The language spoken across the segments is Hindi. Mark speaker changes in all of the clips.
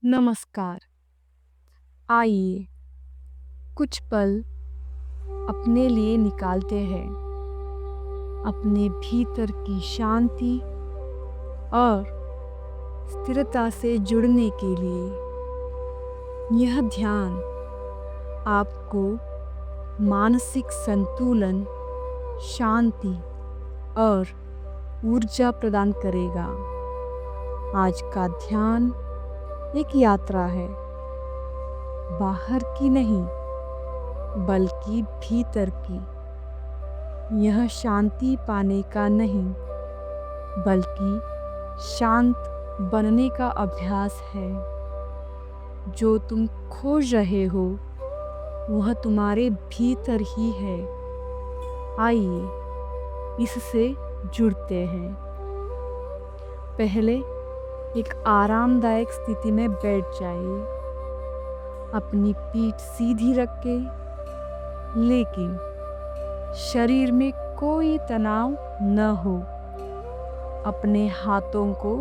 Speaker 1: नमस्कार। आइए कुछ पल अपने लिए निकालते हैं, अपने भीतर की शांति और स्थिरता से जुड़ने के लिए। यह ध्यान आपको मानसिक संतुलन, शांति और ऊर्जा प्रदान करेगा। आज का ध्यान एक यात्रा है, बाहर की नहीं बल्कि भीतर की। यह शांति पाने का नहीं बल्कि शांत बनने का अभ्यास है। जो तुम खोज रहे हो वह तुम्हारे भीतर ही है। आइए इससे जुड़ते हैं। पहले एक आरामदायक स्थिति में बैठ जाइए। अपनी पीठ सीधी रखें, लेकिन शरीर में कोई तनाव न हो। अपने हाथों को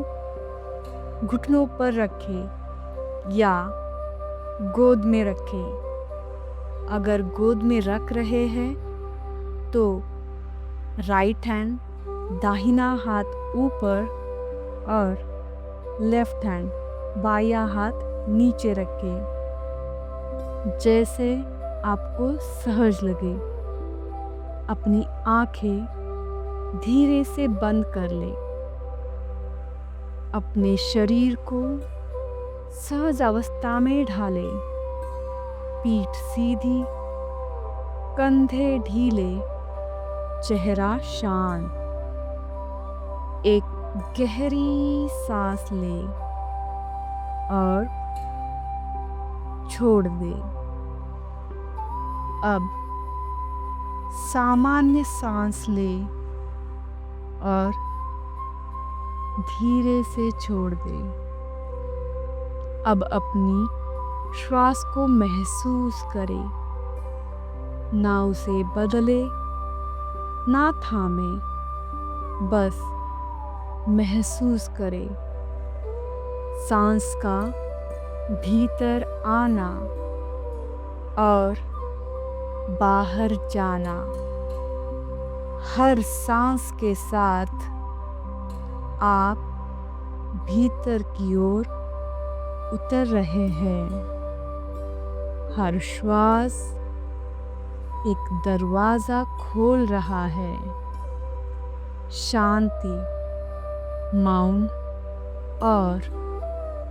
Speaker 1: घुटनों पर रखें या गोद में रखें। अगर गोद में रख रहे हैं तो राइट हैंड, दाहिना हाथ ऊपर और लेफ्ट हैंड, बायां हाथ नीचे रखें, जैसे आपको सहज लगे। अपनी आंखें धीरे से बंद कर लें। अपने शरीर को सहज अवस्था में ढालें। पीठ सीधी, कंधे ढीले, चेहरा शांत। एक गहरी सांस लें और छोड़ दें। अब सामान्य सांस लें और धीरे से छोड़ दें। अब अपनी श्वास को महसूस करें, ना उसे बदले ना थामे, बस महसूस करें सांस का भीतर आना और बाहर जाना। हर सांस के साथ आप भीतर की ओर उतर रहे हैं। हर श्वास एक दरवाजा खोल रहा है, शांति, मौन और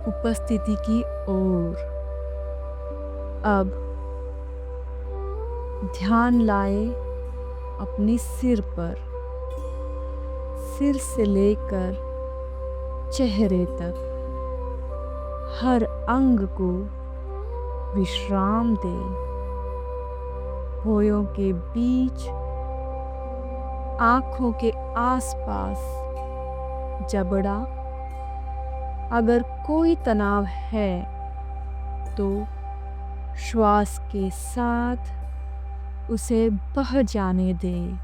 Speaker 1: उपस्थिति की ओर। अब ध्यान लाए अपने सिर पर, सिर से लेकर चेहरे तक हर अंग को विश्राम दें। भौहों के बीच, आँखों के आसपास, जबड़ा। अगर कोई तनाव है तो श्वास के साथ उसे बह जाने दें।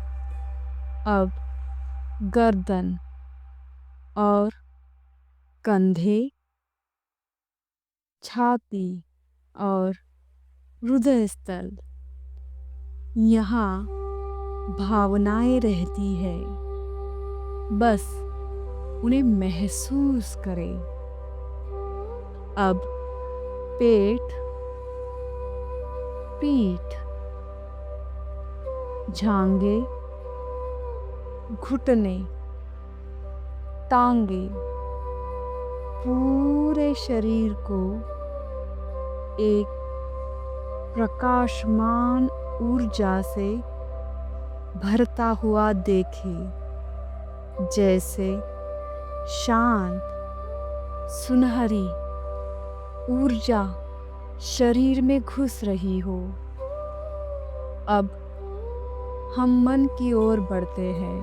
Speaker 1: अब गर्दन और कंधे, छाती और हृदय स्थल, यहाँ भावनाएं रहती है, बस उन्हें महसूस करें। अब पेट, पीठ, जांघें, घुटने, टांगे, पूरे शरीर को एक प्रकाशमान ऊर्जा से भरता हुआ देखें, जैसे शांत सुनहरी ऊर्जा शरीर में घुस रही हो। अब हम मन की ओर बढ़ते हैं।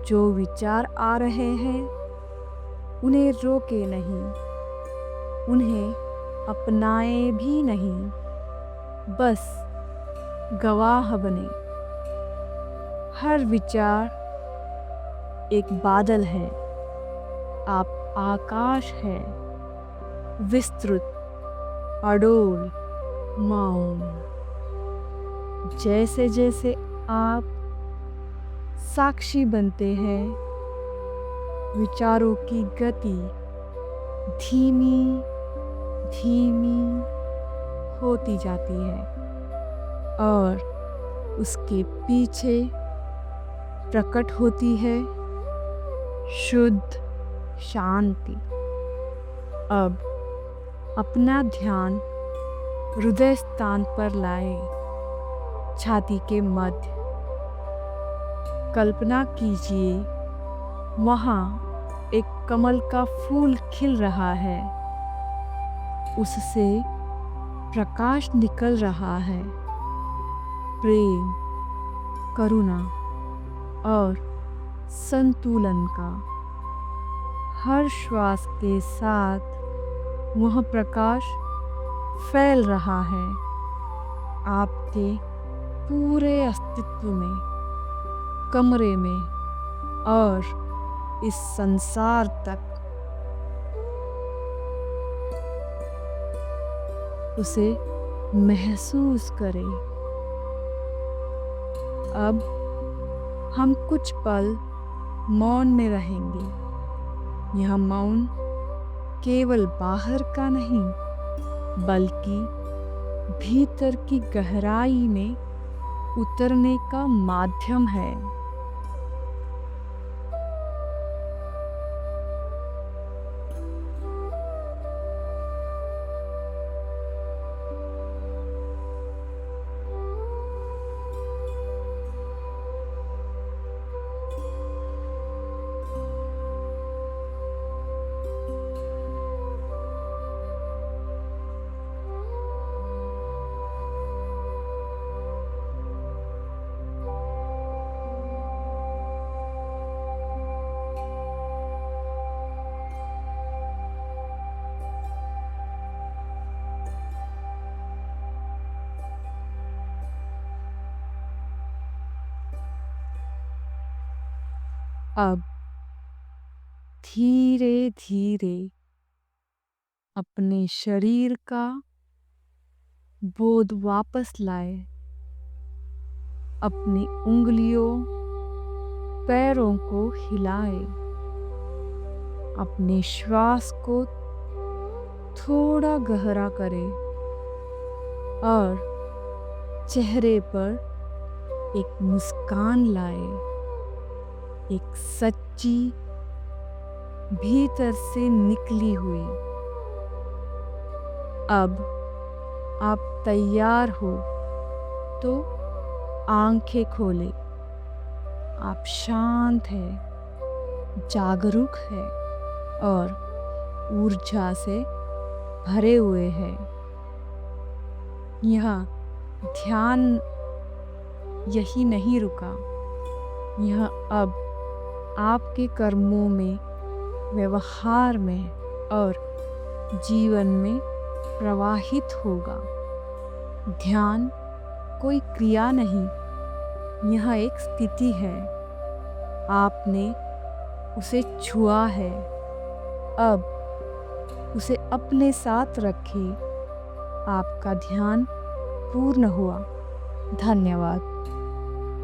Speaker 1: जो विचार आ रहे हैं उन्हें रोके नहीं, उन्हें अपनाए भी नहीं, बस गवाह बने। हर विचार एक बादल है, आप आकाश है। विस्तृत, अडोल मौन। जैसे जैसे आप साक्षी बनते हैं, विचारों की गति धीमी धीमी होती जाती है और उसके पीछे प्रकट होती है शुद्ध शांति। अब अपना ध्यान हृदय स्थान पर लाए, छाती के मध्य। कल्पना कीजिए वहाँ एक कमल का फूल खिल रहा है, उससे प्रकाश निकल रहा है, प्रेम, करुणा और संतुलन का। हर श्वास के साथ वह प्रकाश फैल रहा है आपके पूरे अस्तित्व में, कमरे में और इस संसार तक। उसे महसूस करें। अब हम कुछ पल मौन में रहेंगे। यह मौन केवल बाहर का नहीं, बल्कि भीतर की गहराई में उतरने का माध्यम है। अब धीरे धीरे अपने शरीर का बोध वापस लाए। अपनी उंगलियों, पैरों को हिलाए। अपने श्वास को थोड़ा गहरा करें और चेहरे पर एक मुस्कान लाए, एक सच्ची, भीतर से निकली हुई। अब आप तैयार हो तो आंखें खोलें। आप शांत हैं, जागरूक हैं और ऊर्जा से भरे हुए हैं। यह ध्यान यही नहीं रुका, यह अब आपके कर्मों में, व्यवहार में और जीवन में प्रवाहित होगा। ध्यान कोई क्रिया नहीं, यह एक स्थिति है। आपने उसे छुआ है, अब उसे अपने साथ रखें। आपका ध्यान पूर्ण हुआ। धन्यवाद।